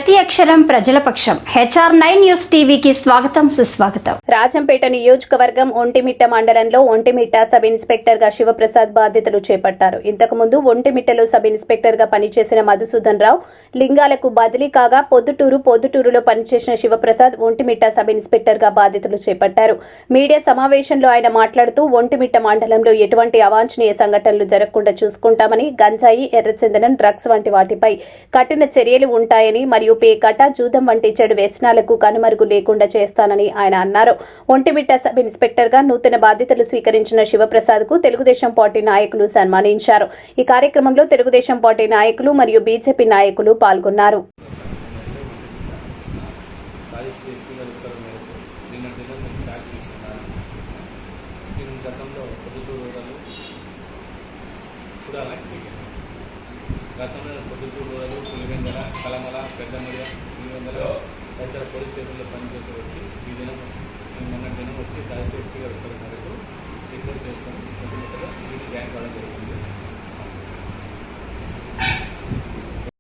ప్రతి అక్షరం ప్రజల పక్షం. HR9 న్యూస్ టీవీకి స్వాగతం, సుస్వాగతం. రాజంపేట నియోజకవర్గం ఒంటిమిట్ట మండలంలో ఒంటిమిట్ట సబ్ ఇన్స్పెక్టర్ గా శివప్రసాద్ బాధ్యతలు చేపట్టారు. ఇంతకు ముందు ఒంటిమిట్టలో సబ్ ఇన్స్పెక్టర్ గా పనిచేసిన మధుసూదన్ రావు లింగాలకు బదిలీ కాగా పొద్దుటూరులో పనిచేసిన శివప్రసాద్ ఒంటిమిట్ట సబ్ ఇన్స్పెక్టర్ గా బాధ్యతలు చేపట్టారు. మీడియా సమావేశంలో ఆయన మాట్లాడుతూ ఒంటిమిట్ట మండలంలో ఎటువంటి అవాంఛనీయ సంఘటనలు జరగకుండా చూసుకుంటామని, గంజాయి, ఎర్రచందనం, డ్రగ్స్ వంటి వాటిపై కఠిన చర్యలు ఉంటాయని మరియు పేకాట, జూదం వంటి చెడు వ్యసనాలకు కనుమరుగు లేకుండా చేస్తానని ఆయన అన్నారు. ఒంటిమిట్ట సబ్ ఇన్స్పెక్టర్ గా నూతన బాధ్యతలు స్వీకరించిన శివప్రసాద్ కు తెలుగుదేశం పార్టీ నాయకులు సన్మానించారు. ఈ కార్యక్రమంలో తెలుగుదేశం పార్టీ నాయకులు మరియు బీజేపీ నాయకులు పాల్గొన్నారు. గతంలో పొద్దుటూరు, పులివెందల, కలమల, పెద్దమల, పులివెందల తదితర పోలీస్ స్టేషన్లో పనిచేసి వచ్చి ఈ దినం మొన్నటి దినం వచ్చి తహసీల్ ఎస్పీ గారి ఉత్తర్వు మేరకు రిపోర్ట్ చేసుకొని ఇది జాయిన్ కావడం జరిగింది.